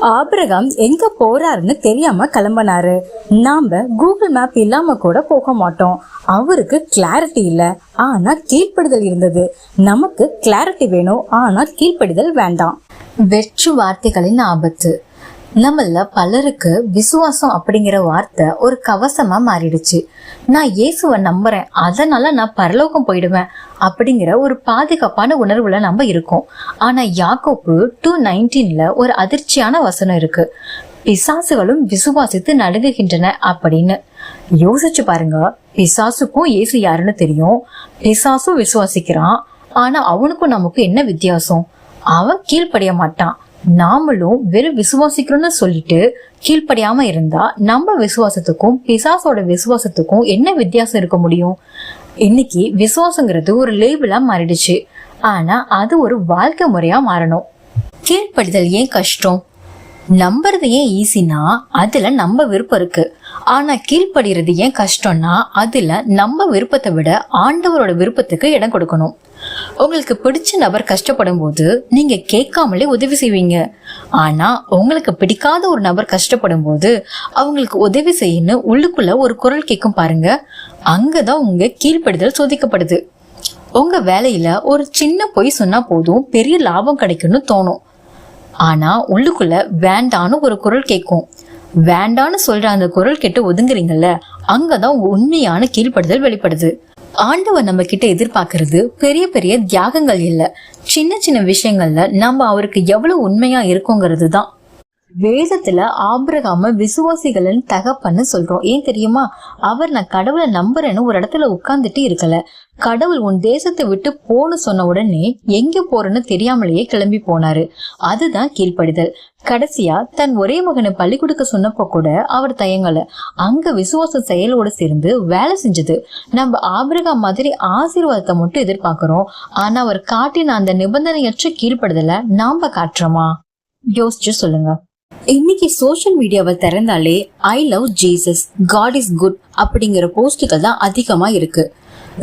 Abraham எங்க போறாருன்னு தெரியாம கிளம்பினாரு. நாம கூகுள் மேப் இல்லாம கூட போக மாட்டோம். அவருக்கு கிளாரிட்டி இல்ல, ஆனா கீழ்ப்படுதல் இருந்தது. நமக்கு கிளாரிட்டி வேணும், ஆனா கீழ்ப்படுதல் வேண்டாம். வெற்று வார்த்தைகளின் ஆபத்து. நம்மள பலருக்கு விசுவாசம் அப்படிங்கிற வார்த்தை ஒரு கவசமா மாறிடுச்சு. நான் இயேசுவை நம்புறேன், அதனால நான் பரலோகம் போயிடுவேன் அப்படிங்கிற ஒரு பாதுகாப்பான உணர்வுல நம்ம இருக்கோம். ஆனா யாக்கோப்பு 2:19 ஒரு அதிர்ச்சியான வசனம் இருக்கு. பிசாசுகளும் விசுவாசித்து நடுங்குகின்றன அப்படின்னு. யோசிச்சு பாருங்க, பிசாசுக்கும் இயேசு யாருன்னு தெரியும், பிசாசும் விசுவாசிக்கிறான். ஆனா அவனுக்கும் நமக்கு என்ன வித்தியாசம்? அவன் கீழ்ப்படிய மாட்டான். நாமளும் வெறும் விசுவாசிக்கிறோம்னு சொல்லிட்டு கீழ்ப்படியாம இருந்தா நம்ம விசுவாசத்துக்கும் பிசாசோட விசுவாசத்துக்கும் என்ன வித்தியாசம் இருக்க முடியும்? இன்னைக்கு விசுவாசங்கிறது ஒரு லேபிளா மாறிடுச்சு. ஆனா அது ஒரு வாழ்க்கை முறையா மாறணும். கீழ்ப்படிதல் ஏன் கஷ்டம்? நம்புறது ஏன் ஈஸினா அதுல நம்ம விருப்பம் இருக்கு. ஆனா கீழ்ப்படுகிறது ஏன் கஷ்டம்னா அதுல நம்ம விருப்பத்தை விட ஆண்டவரோட விருப்பத்துக்கு இடம் கொடுக்கணும். உங்களுக்கு பிடிச்ச நபர் கஷ்டப்படும் போது நீங்க கேட்காமலே உதவி செய்வீங்க. ஆனா உங்களுக்கு பிடிக்காத ஒரு நபர் கஷ்டப்படும் போது அவங்களுக்கு உதவி செய்யணும் உள்ளுக்குள்ள ஒரு குரல் கேட்கும் பாருங்க. அங்கதான் உங்க கீழ்ப்படுதல் சோதிக்கப்படுது. உங்க வேலையில ஒரு சின்ன பொய் சொன்னா போதும் பெரிய லாபம் கிடைக்கும்னு தோணும். ஆனா உள்ளுக்குள்ள வேண்டான்னு ஒரு குரல் கேட்கும். வேண்டான்னு சொல்ற அந்த குரல் கேட்டு ஒதுங்குறீங்கல்ல, அங்கதான் உங்க உண்மையான கீழ்ப்படுதல் வெளிப்படுது. ஆண்டவர் நம்ம கிட்ட எதிர்பார்க்கறது பெரிய பெரிய தியாகங்கள் இல்ல, சின்ன சின்ன விஷயங்கள்ல நம்ம அவருக்கு எவ்வளவு உண்மையா இருக்கோங்கிறது தான். வேதத்துல ஆபிரகாம விசுவாசிகளின் தகப்பன்னு சொல்றோம். ஏன் தெரியுமா? அவர் நான் கடவுளை நம்புறேன்னு ஒரு இடத்துல உட்கார்ந்துட்டு இருக்கல. கடவுள் உன் தேசத்தை விட்டு போன்னு சொன்ன உடனே எங்க போறேன்னு தெரியாமலேயே கிளம்பி போனாரு. அதுதான் கீழ்ப்படிதல். கடைசியா தன் ஒரே மகனை பள்ளி கொடுக்க சொன்னப்போ கூட அவர் தயங்கல. அங்க விசுவாச செயலோடு சேர்ந்து வேலை செஞ்சது. நம்ம ஆபிரகாம் மாதிரி ஆசீர்வாதத்தை மட்டும் எதிர்பார்க்கிறோம். ஆனா அவர் காட்டின அந்த நிபந்தனையற்ற கீழ்ப்படுதலை நாம காட்டுறோமா? யோசிச்சு சொல்லுங்க. இன்னைக்கு சோசியல் மீடியாவை திறந்தாலே I love Jesus, God is good அப்படிங்கிற போஸ்டுகள் தான் அதிகமா இருக்கு.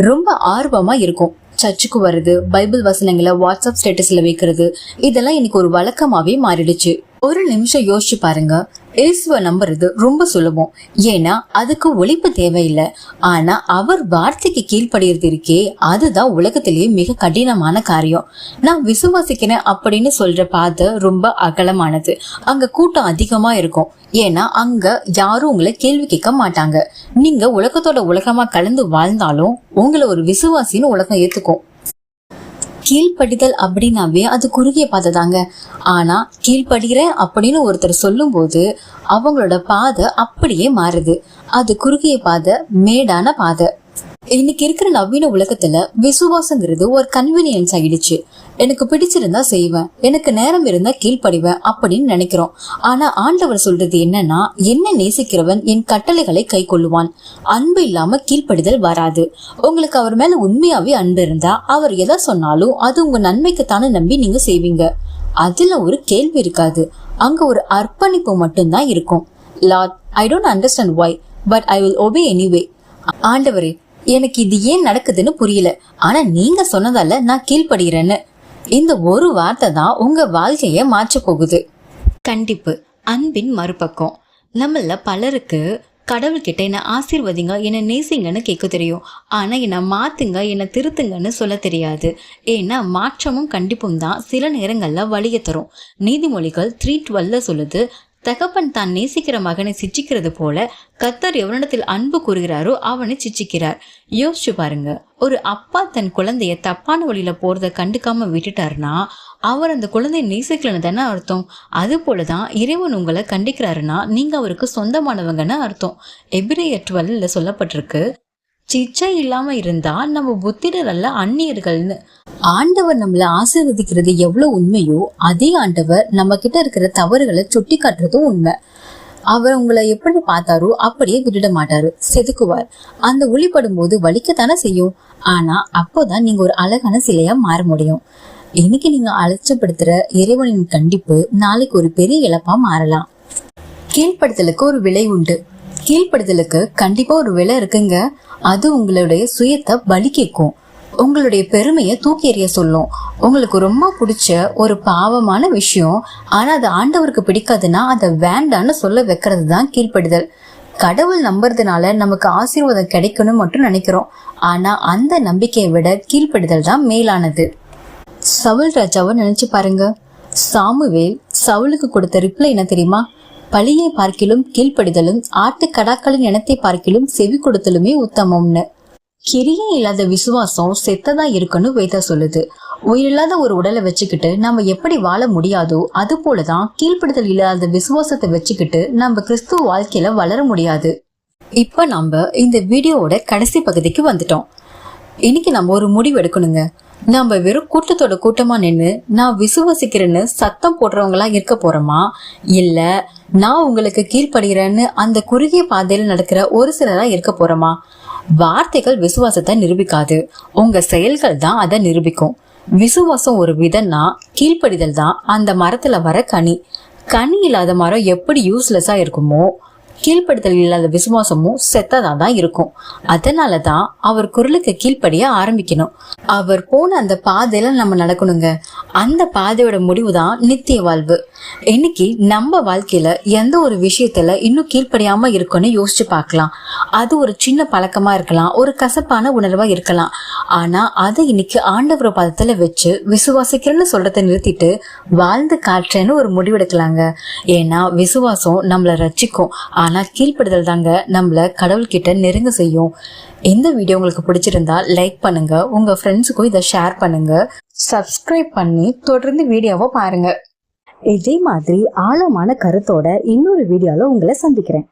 ரொம்ப ஆர்வமா இருக்கும். சர்ச்சுக்கு வருது, பைபிள் வசனங்களை வாட்ஸ்அப் ஸ்டேட்டஸ்ல வைக்கிறது, இதெல்லாம் இன்னைக்கு ஒரு வழக்கமாவே மாறிடுச்சு. ஒரு நிமிஷம் யோசிச்சு பாருங்க. இயேசுவை நம்புறது ரொம்ப சுலபம், ஏன்னா அதுக்கு ஒழிப்பு தேவையில்லை. ஆனா அவர் வார்த்தைக்கு கீழ்ப்படுகிறது இருக்கே, அதுதான் உலகத்திலேயே மிக கடினமான காரியம். நான் விசுவாசிக்கிறேன் அப்படின்னு சொல்ற பாதை ரொம்ப அகலமானது. அங்க கூட்டம் அதிகமா இருக்கும், ஏன்னா அங்க யாரும் உங்களை கேள்வி கேட்க மாட்டாங்க. நீங்க உலகத்தோட உலகமா கலந்து வாழ்ந்தாலும் உங்களை ஒரு விசுவாசின்னு உலகம் ஏத்துக்கும். கீழ்ப்படிதல் அப்படின்னாவே அது குறுகிய பாதை தாங்க. ஆனா கீழ்ப்படுகிறேன் அப்படின்னு ஒருத்தர் சொல்லும் போது அவங்களோட பாதை அப்படியே மாறுது. அது குறுகிய பாதை, மேடான பாதை. இன்னைக்கு இருக்கிற நவீன உலகத்துல விசுவாசங்கிறது ஒரு கன்வீனியன்ஸ் ஆயிடுச்சு. எனக்கு பிடிச்சிருந்தா செய்வேன், எனக்கு நேரம் இருந்தா கீழ்ப்படிவேன் அப்படின்னு நினைக்கிறோம். ஆனா ஆண்டவர் சொல்றது என்னன்னா, என்ன நேசிக்கிறவன் என் கட்டளைகளை கை கொள்ளுவான். அன்பு இல்லாம கீழ்ப்படிதல் வராது. உங்களுக்கு அவர் மேல உண்மையாவே அன்பு இருந்தா அவர் எதை சொன்னாலும் அது உங்க நன்மைக்குத்தானே நம்பி நீங்க செய்வீங்க. அதுல ஒரு கேள்வி இருக்காது, அங்க ஒரு அர்ப்பணிப்பு மட்டும்தான் இருக்கும். Lord, I don't understand why, but I will obey anyway. ஆண்டவரே, எனக்கு இது ஏன் நடக்குதுன்னு புரியல, ஆனா நீங்க சொன்னதால நான் கீழ்ப்படுகிறேன்னு. இந்த ஒரு வார்த்தை தான் உங்க வாழ்க்கைய மாற்ற போகுது. கண்டிப்பு, அன்பின் மறுபக்கம். நம்மள பலருக்கு கடவுள்கிட்ட என்ன ஆசீர்வதிங்க, என்ன நேசிங்கன்னு கேட்க தெரியும். ஆனா என்ன மாத்துங்க, என்ன திருத்துங்கன்னு சொல்ல தெரியாது. ஏன்னா மாற்றமும் கண்டிப்பும் தான் சில நேரங்கள்ல வலிய தரும். நீதிமொழிகள் 3:12 சொல்லுது, தகப்பன் தான் நேசிக்கிற மகனை சிச்சிக்கிறது போல கர்த்தர் எவனிடத்தில் அன்பு கூறுகிறாரோ அவனை சிச்சிக்கிறார். யோசிச்சு பாருங்க, ஒரு அப்பா தன் குழந்தைய தப்பான வழியில போறத கண்டுக்காம விட்டுட்டாருன்னா அவர் அந்த குழந்தைய நேசிக்கலன்னு தானே அர்த்தம். அது போலதான் இறைவன் உங்களை கண்டிக்கிறாருன்னா நீங்க அவருக்கு சொந்தமானவங்கன்னு அர்த்தம். எபிரேயர் 12 சொல்லப்பட்டிருக்கு, சிச்சை இல்லாம இருந்தா நம்ம புத்திரர் அல்ல அந்நியர்கள்னு. ஆண்டவர் நம்மள ஆசீர்வதிக்கிறது எவ்வளவு உண்மையோ அதே ஆண்டவர் நம்ம கிட்ட இருக்கிற தவறுகளை சுட்டி காட்டுறதும் உண்மை. அவர் உங்களை எப்படி பார்த்தாரோ அப்படியே விட்டுட மாட்டாரு, செதுக்குவார். அந்த ஒளிப்படும் போது வலிக்கத்தானே செய்யும். ஆனா அப்போதான் நீங்க ஒரு அழகான சிலையா மாற முடியும். இன்னைக்கு நீங்க அலட்சப்படுத்துற இறைவனின் கண்டிப்பு நாளைக்கு ஒரு பெரிய இழப்பா மாறலாம். கீழ்ப்படுதலுக்கு ஒரு விலை உண்டு. கீழ்ப்படுதலுக்கு கண்டிப்பா ஒரு விலை இருக்குங்க. அது உங்களுடைய சுயத்தை பலி கேட்கும். உங்களுடைய பெருமையை தூக்கி எறிய சொல்லும். உங்களுக்கு ரொம்ப பிடிச்ச ஒரு பாவமான விஷயம் ஆனா அது ஆண்டவருக்கு பிடிக்காதுன்னா அதை வேண்டான்னு சொல்ல வைக்கிறது தான் கீழ்ப்படிதல். கடவுள் நம்புறதுனால நமக்கு ஆசீர்வாதம் கிடைக்கணும் மட்டும் நினைக்கிறோம். ஆனா அந்த நம்பிக்கையை விட கீழ்ப்படிதல் தான் மேலானது. சவுல் ராஜாவை நினைச்சு பாருங்க. சாமுவேல் சவுலுக்கு கொடுத்த ரிப்ளை என்ன தெரியுமா? பழியை பார்க்கிலும் கீழ்ப்படிதலும் ஆட்டு கடாக்களின் இனத்தை பார்க்கிலும் செவி கொடுத்தலுமே உத்தமம்னு. கிரியே இல்லாத விசுவாசம் செத்ததா இருக்குன்னு வேதா சொல்லுது. உயிரில்லாத ஒரு உடலை வச்சுக்கிட்டு நம்ம எப்படி வாழ முடியாதோ அது போலதான் கீழ்ப்படிதல் இல்லாத விசுவாசத்தை வச்சுக்கிட்டு நம்ம கிறிஸ்துவ வாழ்க்கையில வளர முடியாது. இப்ப நம்ம இந்த வீடியோவோட கடைசி பகுதிக்கு வந்துட்டோம். இன்னைக்கு நம்ம ஒரு முடிவு எடுக்கணுங்க. நம்ம வெறும் கூட்டத்தோட கூட்டமா நின்று நான் விசுவாசிக்கிறேன்னு சத்தம் போடுறவங்களா இருக்க போறோமா, இல்ல நான் உங்களுக்கு கீழ்ப்படுகிறேன்னு அந்த குறுகிய பாதையில நடக்கிற ஒரு சிலரா இருக்க போறோமா? வார்த்தைகள் விசுவாசத்தை நிரூபிக்காது, உங்க செயல்கள் தான் அதை நிரூபிக்கும். விசுவாசம் ஒரு விதம்னா கீழ்ப்படிதல் தான் அந்த மரத்துல வர கனி. கனி இல்லாத மரம் எப்படி யூஸ்லெஸ்ஸா இருக்குமோ கீழ்ப்படுதல் இல்லாத விசுவாசமும் செத்ததா தான் இருக்கும். அதனாலதான் அவர் குரலுக்கு கீழ்ப்படிய ஆரம்பிக்கணும். அவர் போன அந்த பாதையில நம்ம நடக்கணுங்க. அந்த பாதையோட முடிவு தான் நித்திய வாழ்வு. இன்னைக்கு நம்ம வாழ்க்கையில எந்த ஒரு விஷயத்துல இன்னும் கீழ்ப்படியாம இருக்குன்னு யோசிச்சு பார்க்கலாம். அது ஒரு சின்ன பழக்கமா இருக்கலாம், ஒரு கசப்பான உணர்வா இருக்கலாம். ஆனா அதை இன்னைக்கு ஆண்டவர் பாதத்துல வச்சு விசுவாசிக்கிறேன்னு சொல்றதை நிறுத்திட்டு வாழ்ந்து காட்டுறேன்னு ஒரு முடிவெடுக்கலாங்க. ஏன்னா விசுவாசம் நம்மள ரட்சிக்கும், ஆனா கீழ்ப்படுதல் தாங்க நம்மள கடவுள்கிட்ட நெருங்க செய்யும். இந்த வீடியோ உங்களுக்கு பிடிச்சிருந்தா லைக் பண்ணுங்க, உங்க ஃப்ரெண்ட்ஸுக்கும் இதை ஷேர் பண்ணுங்க, சப்ஸ்கிரைப் பண்ணி தொடர்ந்து வீடியோவை பாருங்க. இதே மாதிரி ஆழமான கருத்தோட இன்னொரு வீடியோல உங்களை சந்திக்கிறேன்.